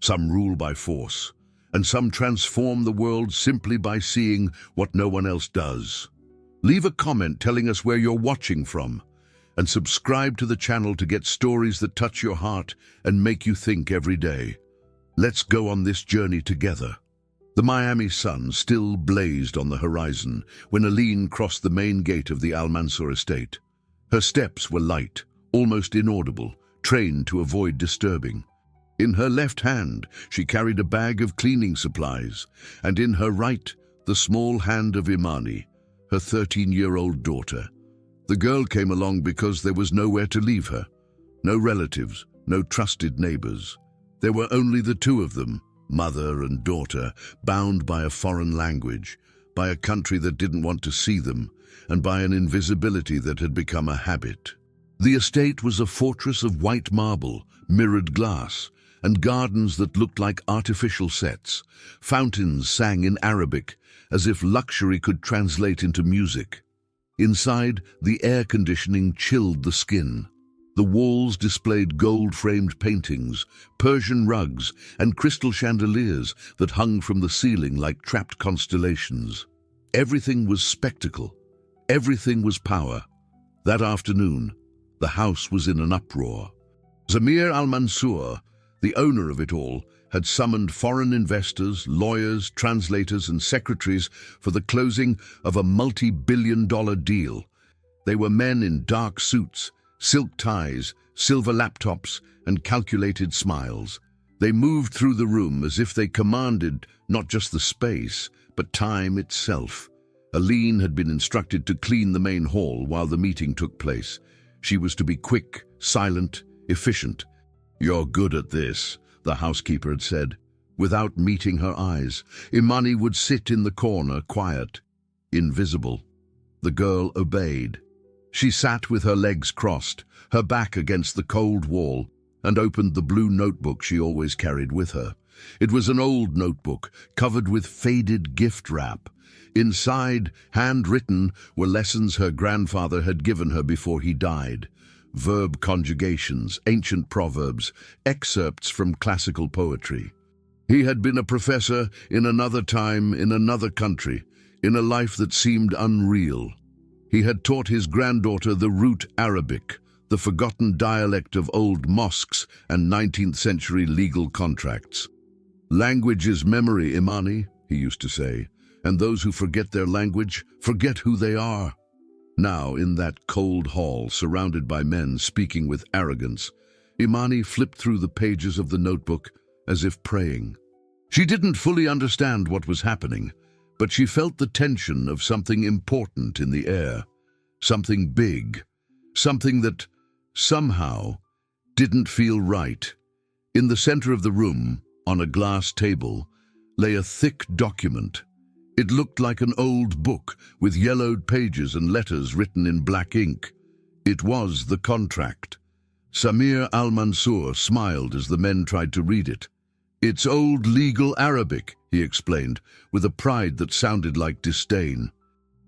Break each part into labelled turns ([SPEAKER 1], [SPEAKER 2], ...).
[SPEAKER 1] Some rule by force, and some transform the world simply by seeing what no one else does. Leave a comment telling us where you're watching from, and subscribe to the channel to get stories that touch your heart and make you think every day. Let's go on this journey together. The Miami sun still blazed on the horizon when Aline crossed the main gate of the Al-Mansour estate. Her steps were light, almost inaudible, trained to avoid disturbing. In her left hand, she carried a bag of cleaning supplies, and in her right, the small hand of Imani, her 13-year-old daughter. The girl came along because there was nowhere to leave her. No relatives, no trusted neighbors. There were only the two of them, mother and daughter, bound by a foreign language, by a country that didn't want to see them, and by an invisibility that had become a habit. The estate was a fortress of white marble, mirrored glass, and gardens that looked like artificial sets. Fountains sang in Arabic, as if luxury could translate into music. Inside, the air conditioning chilled the skin. The walls displayed gold-framed paintings, Persian rugs, and crystal chandeliers that hung from the ceiling like trapped constellations. Everything was spectacle. Everything was power. That afternoon, the house was in an uproar. Zamir al-Mansour, the owner of it all, had summoned foreign investors, lawyers, translators, and secretaries for the closing of a multi-billion-dollar deal. They were men in dark suits, silk ties, silver laptops, and calculated smiles. They moved through the room as if they commanded not just the space, but time itself. Aline had been instructed to clean the main hall while the meeting took place. She was to be quick, silent, efficient. "You're good at this," the housekeeper had said. Without meeting her eyes, Imani would sit in the corner, quiet, invisible. The girl obeyed. She sat with her legs crossed, her back against the cold wall, and opened the blue notebook she always carried with her. It was an old notebook, covered with faded gift wrap. Inside, handwritten, were lessons her grandfather had given her before he died. Verb conjugations, ancient proverbs, excerpts from classical poetry. He had been a professor in another time, in another country, in a life that seemed unreal. He had taught his granddaughter the root Arabic, the forgotten dialect of old mosques and 19th-century legal contracts. "Language is memory, Imani," he used to say, "and those who forget their language forget who they are." Now, in that cold hall, surrounded by men speaking with arrogance, Imani flipped through the pages of the notebook as if praying. She didn't fully understand what was happening, but she felt the tension of something important in the air, something big, something that, somehow, didn't feel right. In the center of the room, on a glass table, lay a thick document. It looked like an old book with yellowed pages and letters written in black ink. It was the contract. Zamir al-Mansour smiled as the men tried to read it. "It's old legal Arabic," he explained, with a pride that sounded like disdain.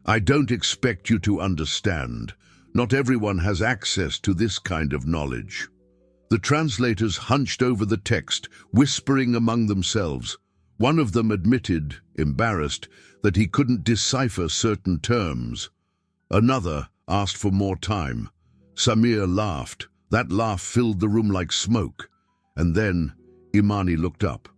[SPEAKER 1] "I don't expect you to understand. Not everyone has access to this kind of knowledge." The translators hunched over the text, whispering among themselves. One of them admitted, embarrassed, that he couldn't decipher certain terms. Another asked for more time. Zamir laughed. That laugh filled the room like smoke. And then Imani looked up.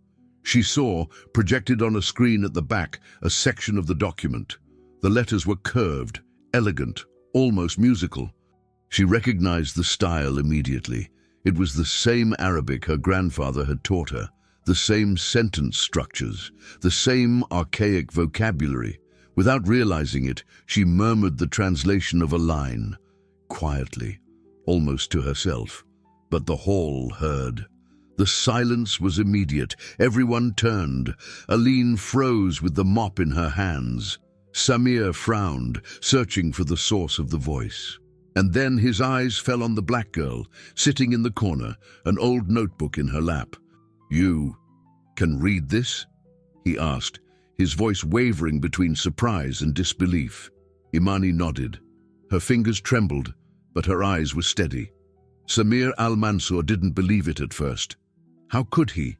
[SPEAKER 1] She saw, projected on a screen at the back, a section of the document. The letters were curved, elegant, almost musical. She recognized the style immediately. It was the same Arabic her grandfather had taught her. The same sentence structures, the same archaic vocabulary. Without realizing it, she murmured the translation of a line, quietly, almost to herself. But the hall heard. The silence was immediate. Everyone turned. Aline froze with the mop in her hands. Zamir frowned, searching for the source of the voice. And then his eyes fell on the black girl, sitting in the corner, an old notebook in her lap. "You can read this?" he asked, his voice wavering between surprise and disbelief. Imani nodded. Her fingers trembled, but her eyes were steady. Zamir al-Mansour didn't believe it at first. How could he?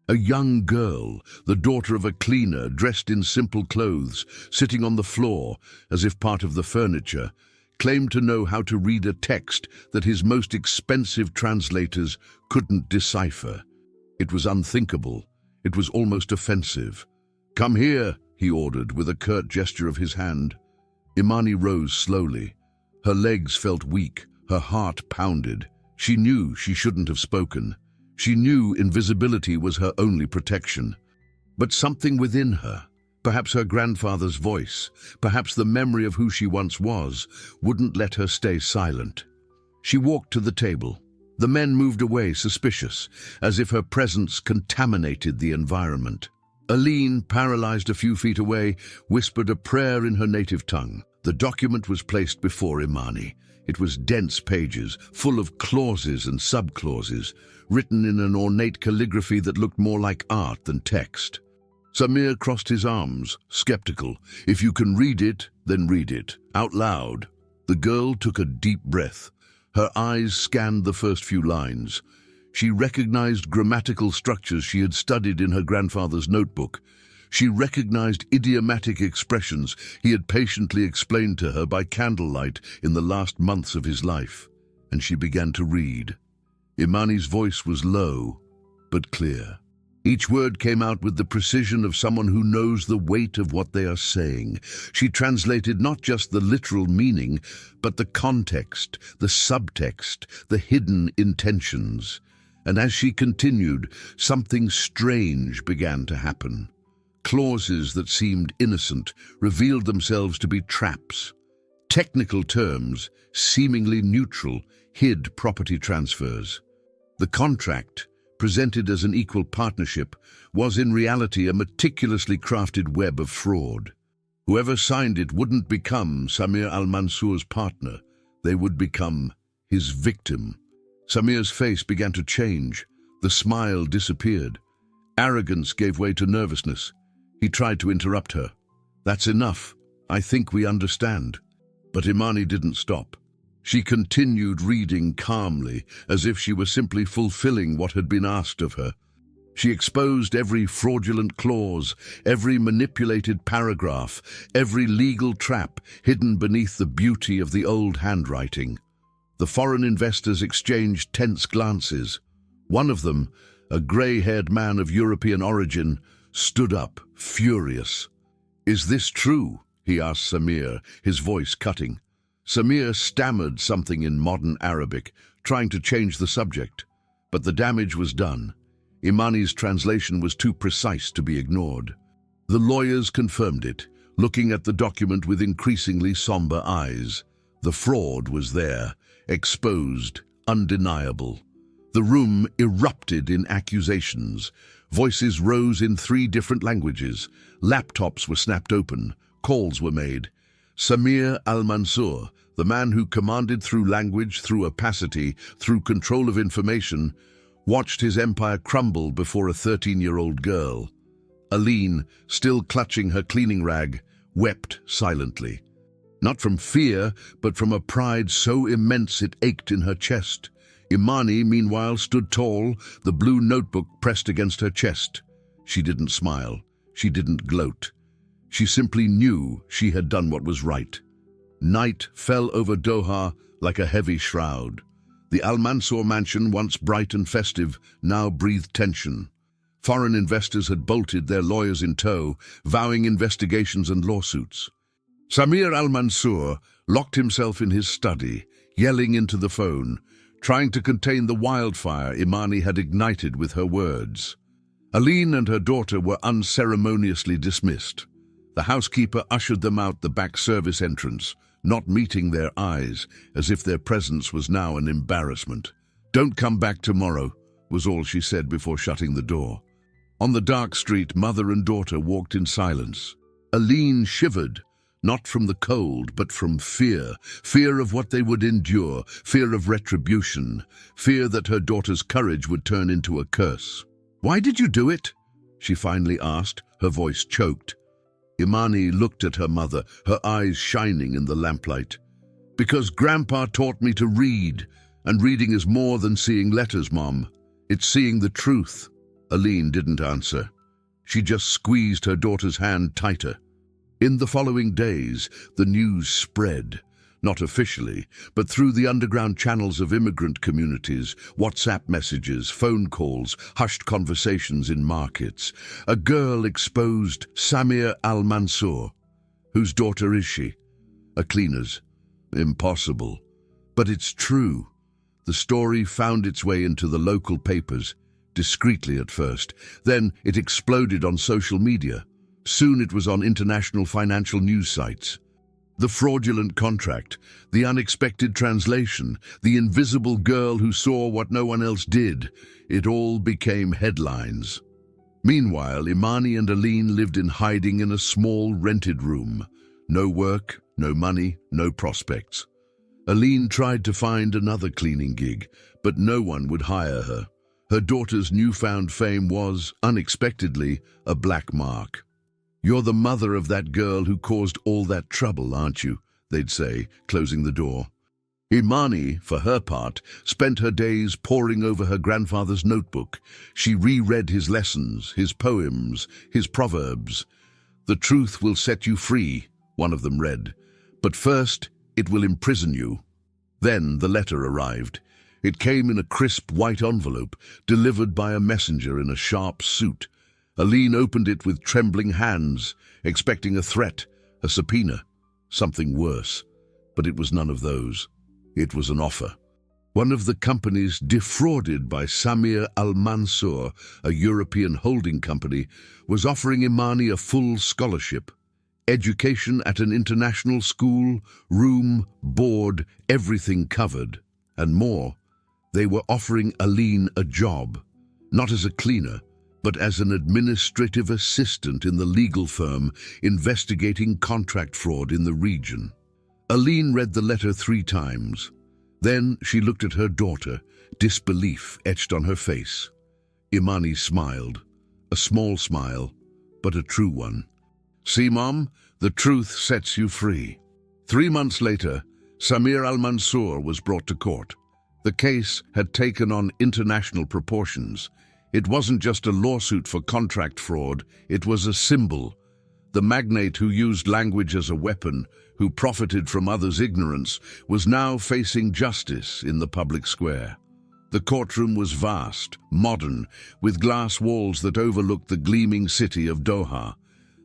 [SPEAKER 1] A young girl, the daughter of a cleaner, dressed in simple clothes, sitting on the floor as if part of the furniture, claimed to know how to read a text that his most expensive translators couldn't decipher. It was unthinkable. It was almost offensive. "Come here," he ordered with a curt gesture of his hand. Imani rose slowly. Her legs felt weak, her heart pounded. She knew she shouldn't have spoken. She knew invisibility was her only protection. But something within her, perhaps her grandfather's voice, perhaps the memory of who she once was, wouldn't let her stay silent. She walked to the table. The men moved away, suspicious, as if her presence contaminated the environment. Aline, paralyzed a few feet away, whispered a prayer in her native tongue. The document was placed before Imani. It was dense pages, full of clauses and subclauses, written in an ornate calligraphy that looked more like art than text. Samir crossed his arms, skeptical. "If you can read it, then read it, out loud." The girl took a deep breath. Her eyes scanned the first few lines. She recognized grammatical structures she had studied in her grandfather's notebook. She recognized idiomatic expressions he had patiently explained to her by candlelight in the last months of his life. And she began to read. Imani's voice was low, but clear. Each word came out with the precision of someone who knows the weight of what they are saying. She translated not just the literal meaning, but the context, the subtext, the hidden intentions. And as she continued, something strange began to happen. Clauses that seemed innocent revealed themselves to be traps. Technical terms, seemingly neutral, hid property transfers. The contract, presented as an equal partnership, was in reality a meticulously crafted web of fraud. Whoever signed it wouldn't become Samir al-Mansour's partner. They would become his victim. Samir's face began to change. The smile disappeared. Arrogance gave way to nervousness. He tried to interrupt her. "That's enough. I think we understand." But Imani didn't stop. She continued reading calmly, as if she were simply fulfilling what had been asked of her. She exposed every fraudulent clause, every manipulated paragraph, every legal trap hidden beneath the beauty of the old handwriting. The foreign investors exchanged tense glances. One of them, a grey-haired man of European origin, stood up, furious. "Is this true?" he asked Samir, his voice cutting. Samir stammered something in modern Arabic, trying to change the subject. But the damage was done. Imani's translation was too precise to be ignored. The lawyers confirmed it, looking at the document with increasingly somber eyes. The fraud was there, exposed, undeniable. The room erupted in accusations. Voices rose in 3 different languages. Laptops were snapped open. Calls were made. Samir al-Mansour, the man who commanded through language, through opacity, through control of information, watched his empire crumble before a 13-year-old girl. Aline, still clutching her cleaning rag, wept silently. Not from fear, but from a pride so immense it ached in her chest. Imani, meanwhile, stood tall, the blue notebook pressed against her chest. She didn't smile. She didn't gloat. She simply knew she had done what was right. Night fell over Doha like a heavy shroud. The Al-Mansour mansion, once bright and festive, now breathed tension. Foreign investors had bolted, their lawyers in tow, vowing investigations and lawsuits. Samir al-Mansour locked himself in his study, yelling into the phone, trying to contain the wildfire Imani had ignited with her words. Aline and her daughter were unceremoniously dismissed. The housekeeper ushered them out the back service entrance, not meeting their eyes, as if their presence was now an embarrassment. "Don't come back tomorrow," was all she said before shutting the door. On the dark street, mother and daughter walked in silence. Aline shivered, not from the cold, but from fear. Fear of what they would endure, fear of retribution, fear that her daughter's courage would turn into a curse. "Why did you do it?" she finally asked, her voice choked. Imani looked at her mother, her eyes shining in the lamplight. "Because Grandpa taught me to read, and reading is more than seeing letters, Mom. It's seeing the truth." Aline didn't answer. She just squeezed her daughter's hand tighter. In the following days, the news spread, not officially, but through the underground channels of immigrant communities, WhatsApp messages, phone calls, hushed conversations in markets. A girl exposed Samir al-Mansour. Whose daughter is she? A cleaner's. Impossible. But it's true. The story found its way into the local papers, discreetly at first. Then it exploded on social media. Soon it was on international financial news sites. The fraudulent contract, the unexpected translation, the invisible girl who saw what no one else did, it all became headlines. Meanwhile, Imani and Aline lived in hiding in a small rented room. No work, no money, no prospects. Aline tried to find another cleaning gig, but no one would hire her. Her daughter's newfound fame was, unexpectedly, a black mark. "You're the mother of that girl who caused all that trouble, aren't you?" they'd say, closing the door. Imani, for her part, spent her days poring over her grandfather's notebook. She reread his lessons, his poems, his proverbs. "The truth will set you free," one of them read. "But first, it will imprison you." Then the letter arrived. It came in a crisp white envelope, delivered by a messenger in a sharp suit. Aline opened it with trembling hands, expecting a threat, a subpoena, something worse. But it was none of those. It was an offer. One of the companies defrauded by Samir al-Mansour, a European holding company, was offering Imani a full scholarship. Education at an international school, room, board, everything covered. And more, they were offering Aline a job, not as a cleaner, but as an administrative assistant in the legal firm investigating contract fraud in the region. Aline read the letter 3 times. Then she looked at her daughter, disbelief etched on her face. Imani smiled, a small smile, but a true one. "See, Mom, the truth sets you free." 3 months later, Samir al-Mansour was brought to court. The case had taken on international proportions. It wasn't just a lawsuit for contract fraud, it was a symbol. The magnate who used language as a weapon, who profited from others' ignorance, was now facing justice in the public square. The courtroom was vast, modern, with glass walls that overlooked the gleaming city of Doha.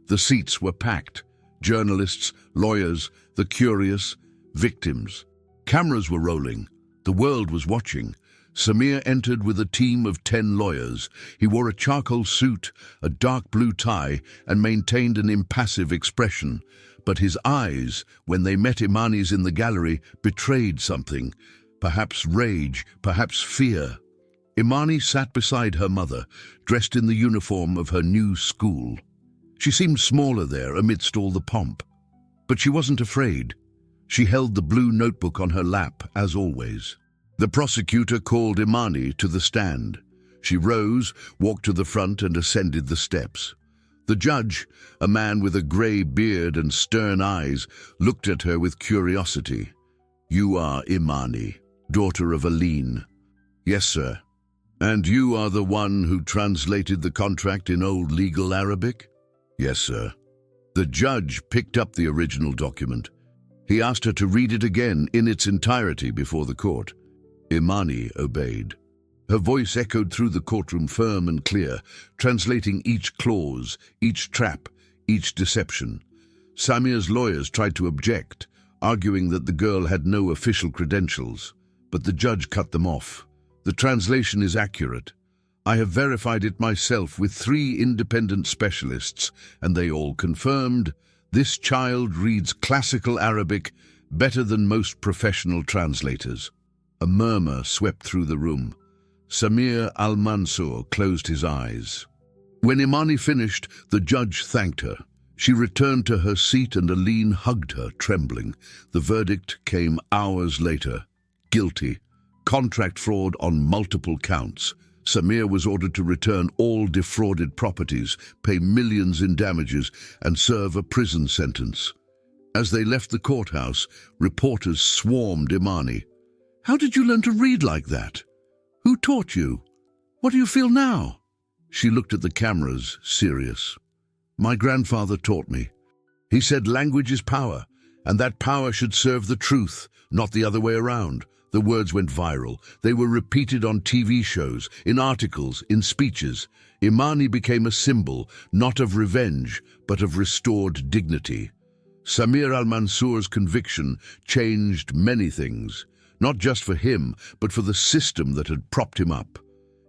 [SPEAKER 1] The seats were packed. Journalists, lawyers, the curious, victims. Cameras were rolling. The world was watching. Samir entered with a team of 10 lawyers. He wore a charcoal suit, a dark blue tie, and maintained an impassive expression. But his eyes, when they met Imani's in the gallery, betrayed something. Perhaps rage, perhaps fear. Imani sat beside her mother, dressed in the uniform of her new school. She seemed smaller there amidst all the pomp. But she wasn't afraid. She held the blue notebook on her lap, as always. The prosecutor called Imani to the stand. She rose, walked to the front, and ascended the steps. The judge, a man with a grey beard and stern eyes, looked at her with curiosity. "You are Imani, daughter of Aline." "Yes, sir." "And you are the one who translated the contract in Old Legal Arabic?" "Yes, sir." The judge picked up the original document. He asked her to read it again in its entirety before the court. Imani obeyed. Her voice echoed through the courtroom firm and clear, translating each clause, each trap, each deception. Samir's lawyers tried to object, arguing that the girl had no official credentials, but the judge cut them off. "The translation is accurate. I have verified it myself with 3 independent specialists, and they all confirmed this child reads classical Arabic better than most professional translators." A murmur swept through the room. Samir al-Mansour closed his eyes. When Imani finished, the judge thanked her. She returned to her seat and Aline hugged her, trembling. The verdict came hours later. Guilty. Contract fraud on multiple counts. Samir was ordered to return all defrauded properties, pay millions in damages, and serve a prison sentence. As they left the courthouse, reporters swarmed Imani. "How did you learn to read like that? Who taught you? What do you feel now?" She looked at the cameras, serious. My grandfather taught me. He said language is power, and that power should serve the truth, not the other way around. The words went viral. They were repeated on TV shows, in articles, in speeches. Imani became a symbol, not of revenge, but of restored dignity. Samir al-Mansour's conviction changed many things, not just for him, but for the system that had propped him up.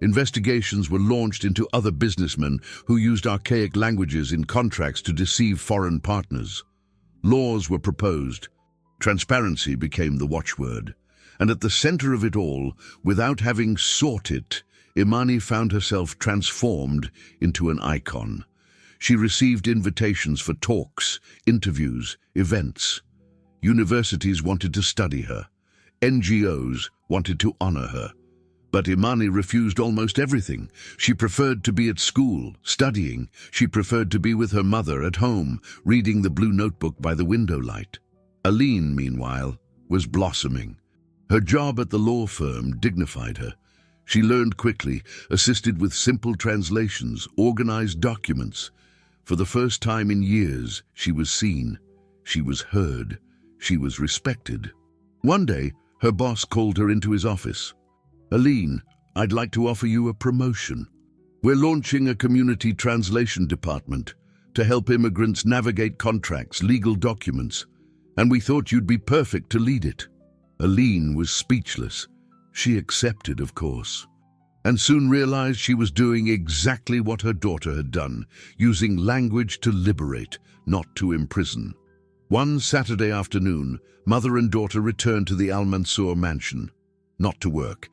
[SPEAKER 1] Investigations were launched into other businessmen who used archaic languages in contracts to deceive foreign partners. Laws were proposed. Transparency became the watchword. And at the center of it all, without having sought it, Imani found herself transformed into an icon. She received invitations for talks, interviews, events. Universities wanted to study her. NGOs wanted to honor her. But Imani refused almost everything. She preferred to be at school, studying. She preferred to be with her mother at home, reading the blue notebook by the window light. Aline, meanwhile, was blossoming. Her job at the law firm dignified her. She learned quickly, assisted with simple translations, organized documents. For the first time in years, she was seen. She was heard. She was respected. One day, her boss called her into his office. Aline, I'd like to offer you a promotion. We're launching a community translation department to help immigrants navigate contracts, legal documents, and we thought you'd be perfect to lead it. Aline was speechless. She accepted, of course, and soon realized she was doing exactly what her daughter had done, using language to liberate, not to imprison. One Saturday afternoon, mother and daughter returned to the Al-Mansour mansion, not to work,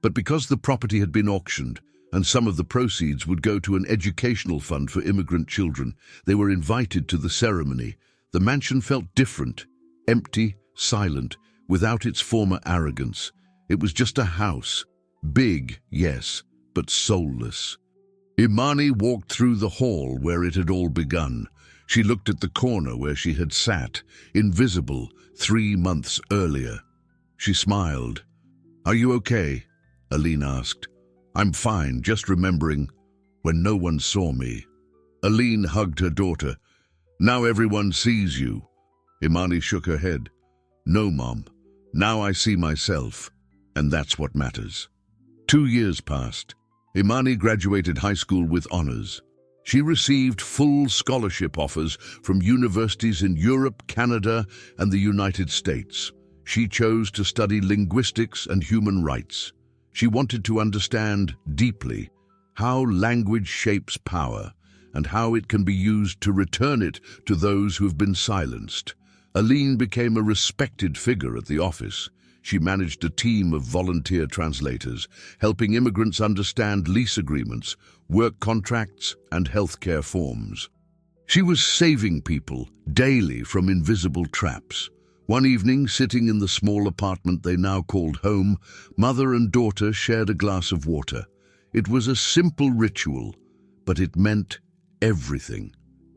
[SPEAKER 1] but because the property had been auctioned and some of the proceeds would go to an educational fund for immigrant children. They were invited to the ceremony. The mansion felt different, empty, silent, without its former arrogance. It was just a house, big, yes, but soulless. Imani walked through the hall where it had all begun. She looked at the corner where she had sat, invisible, 3 months earlier. She smiled. "Are you okay?" Aline asked. "I'm fine, just remembering when no one saw me." Aline hugged her daughter. "Now everyone sees you." Imani shook her head. "No, Mom. Now I see myself, and that's what matters." 2 years passed. Imani graduated high school with honors. She received full scholarship offers from universities in Europe, Canada, and the United States. She chose to study linguistics and human rights. She wanted to understand deeply how language shapes power and how it can be used to return it to those who have been silenced. Aline became a respected figure at the office. She managed a team of volunteer translators, helping immigrants understand lease agreements, work contracts, and healthcare forms. She was saving people daily from invisible traps. One evening, sitting in the small apartment they now called home, mother and daughter shared a glass of water. It was a simple ritual, but it meant everything.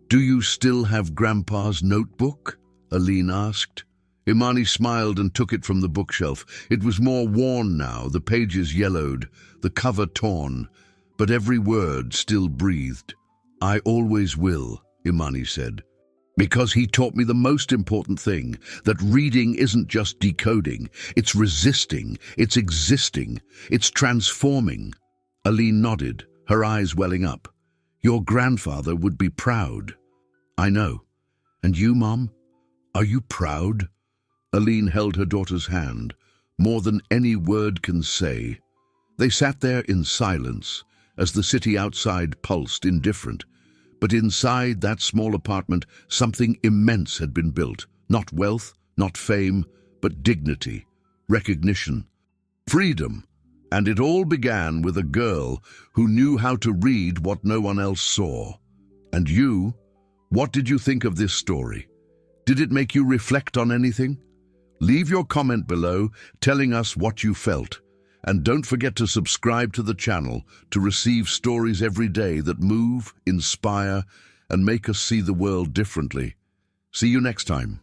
[SPEAKER 1] "Do you still have Grandpa's notebook?" Aline asked. Imani smiled and took it from the bookshelf. It was more worn now, the pages yellowed, the cover torn, but every word still breathed. "I always will," Imani said. "Because he taught me the most important thing, that reading isn't just decoding, it's resisting, it's existing, it's transforming." Aline nodded, her eyes welling up. "Your grandfather would be proud." "I know. And you, Mom? Are you proud?" Aline held her daughter's hand, more than any word can say. They sat there in silence, as the city outside pulsed indifferent. But inside that small apartment, something immense had been built. Not wealth, not fame, but dignity, recognition, freedom. And it all began with a girl who knew how to read what no one else saw. And you, what did you think of this story? Did it make you reflect on anything? Leave your comment below, telling us what you felt. And don't forget to subscribe to the channel to receive stories every day that move, inspire, and make us see the world differently. See you next time.